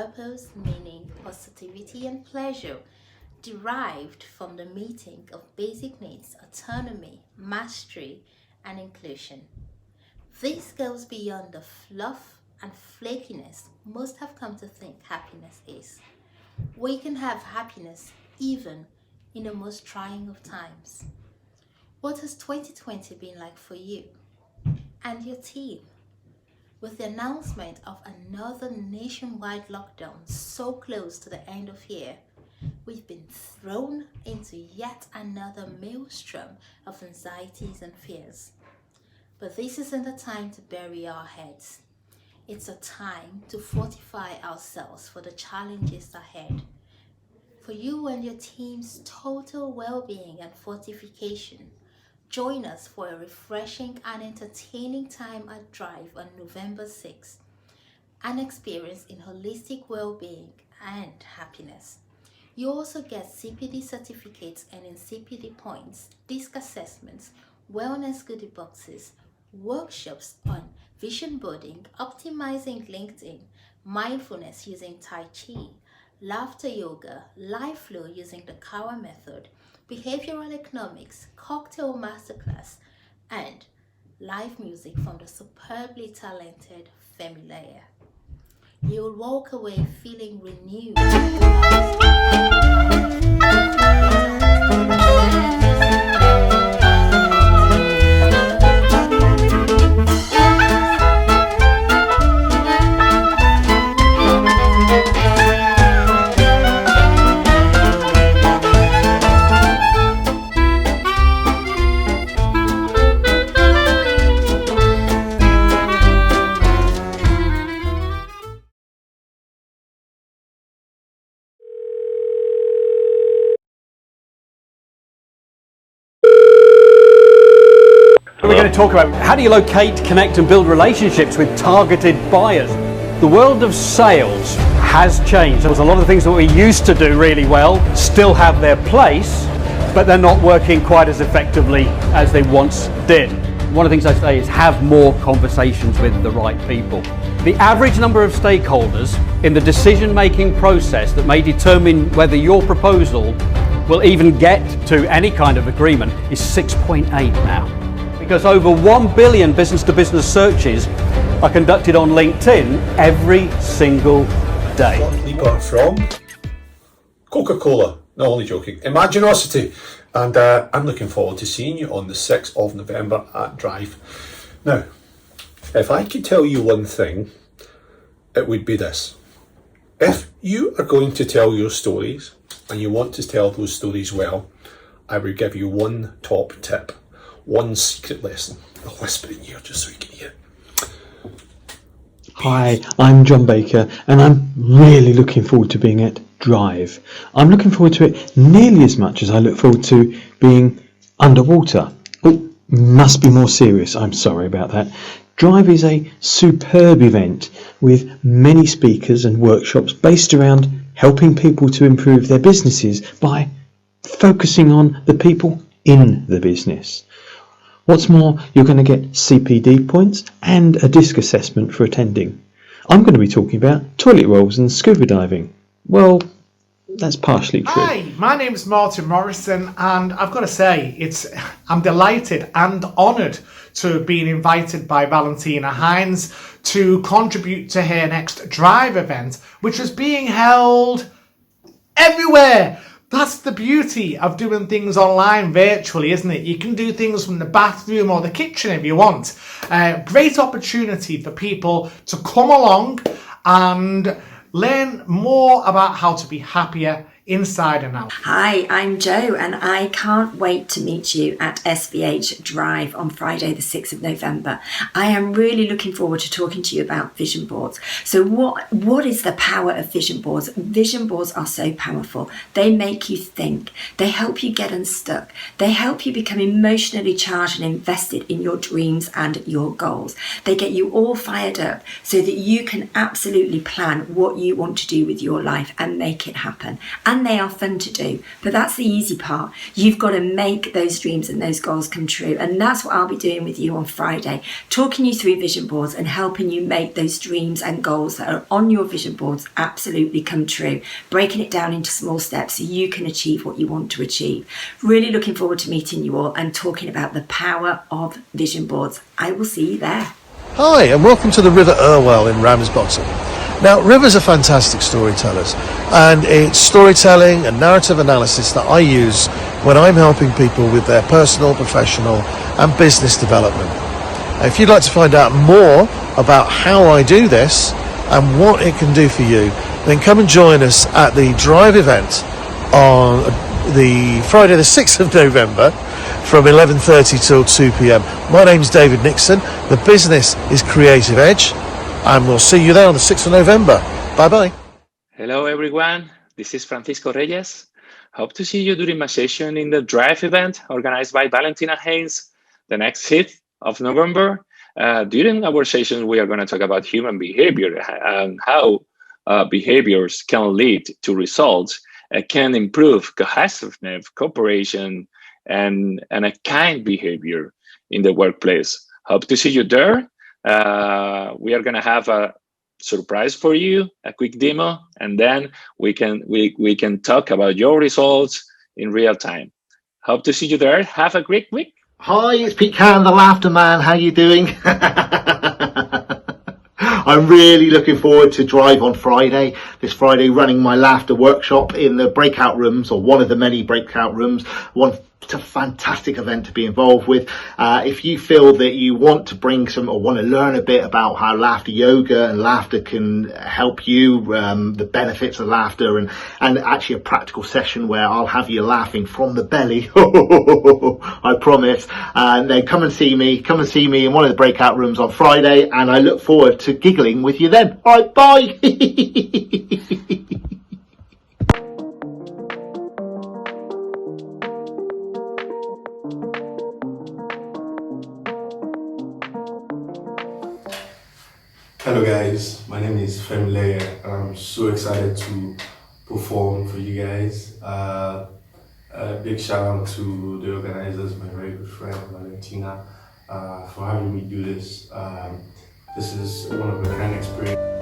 purpose, meaning, positivity, and pleasure derived from the meeting of basic needs, autonomy, mastery, and inclusion. This goes beyond the fluff and flakiness most have come to think happiness is. We can have happiness even in the most trying of times. What has 2020 been like for you and your team? With the announcement of another nationwide lockdown so close to the end of year, we've been thrown into yet another maelstrom of anxieties and fears. But this isn't a time to bury our heads. It's a time to fortify ourselves for the challenges ahead. For you and your team's total well-being and fortification, join us for a refreshing and entertaining time at Drive on November 6th. An experience in holistic well-being and happiness. You also get CPD certificates and CPD points, disc assessments, wellness goodie boxes, workshops on vision boarding, optimizing LinkedIn, mindfulness using Tai Chi, laughter yoga, life flow using the Kawa method, behavioral economics, cocktail masterclass, and live music from the superbly talented Femilea. You'll walk away feeling renewed. We're going to talk about how do you locate, connect and build relationships with targeted buyers. The world of sales has changed. There's a lot of the things that we used to do really well still have their place, but they're not working quite as effectively as they once did. One of the things I say is have more conversations with the right people. The average number of stakeholders in the decision-making process that may determine whether your proposal will even get to any kind of agreement is 6.8 now. Because over 1 billion business-to-business searches are conducted on LinkedIn every single day. LEIPER from Coca-Cola, no, only joking, Imaginosity, and I'm looking forward to seeing you on the 6th of November at Drive. Now, if I could tell you one thing, it would be this. If you are going to tell your stories and you want to tell those stories well, I would give you one top tip. One secret lesson. I'll whisper in here just so you can hear. Hi, I'm John Baker and I'm really looking forward to being at Drive. I'm looking forward to it nearly as much as I look forward to being underwater. Oh, must be more serious, I'm sorry about that. Drive is a superb event with many speakers and workshops based around helping people to improve their businesses by focusing on the people in the business. What's more, you're going to get CPD points and a disc assessment for attending. I'm going to be talking about toilet rolls and scuba diving. Well, that's partially true. Hi, my name is Morrison, and I've got to say, I'm delighted and honoured to have been invited by Valentina Hines to contribute to her next Drive event, which is being held everywhere. That's the beauty of doing things online virtually, isn't it? You can do things from the bathroom or the kitchen if you want. Great opportunity for people to come along and learn more about how to be happier inside and out. Hi, I'm Jo and I can't wait to meet you at SVH Drive on Friday the 6th of November. I am really looking forward to talking to you about vision boards. So what is the power of vision boards? Vision boards are so powerful. They make you think. They help you get unstuck. They help you become emotionally charged and invested in your dreams and your goals. They get you all fired up so that you can absolutely plan what you want to do with your life and make it happen. and they are fun to do. But that's the easy part. You've got to make those dreams and those goals come true. And that's what I'll be doing with you on Friday, talking you through vision boards and helping you make those dreams and goals that are on your vision boards absolutely come true, breaking it down into small steps so you can achieve what you want to achieve. Really looking forward to meeting you all and talking about the power of vision boards. I will see you there. Hi, and welcome to the River Irwell in Ramsbottom. Now, rivers are fantastic storytellers, and it's storytelling and narrative analysis that I use when I'm helping people with their personal, professional, and business development. If you'd like to find out more about how I do this and what it can do for you, then come and join us at the Drive event on the Friday the 6th of November from 11:30 till 2 p.m. My name's David NIXON. The business is Creative Edge, and we'll see you there on the 6th of November. Bye-bye. Hello, everyone. This is Francisco Reyes. Hope to see you during my session in the Drive event organized by Valentina Haynes, the next 5th of November. During our session, we are going to talk about human behavior and how behaviors can lead to results, can improve cohesiveness, cooperation, and a kind behavior in the workplace. Hope to see you there. We are going to have a surprise for you, a quick demo, and then we can talk about your results in real time. Hope to see you there. Have a great week. Hi, it's Pete Can, the Laughter Man. How you doing? I'm really looking forward to Drive on Friday. This Friday, running my laughter workshop in the breakout rooms, or one of the many breakout rooms. It's a fantastic event to be involved with. If you feel that you want to bring some, or want to learn a bit about how laughter yoga and laughter can help you, the benefits of laughter, and actually a practical session where I'll have you laughing from the belly, I promise. And then come and see me in one of the breakout rooms on Friday, and I look forward to giggling with you then. All right, bye. Hello guys, my name is Femile and I'm so excited to perform for you guys. A big shout out to the organizers, my very good friend Valentina, for having me do this. This is one of a kind experience.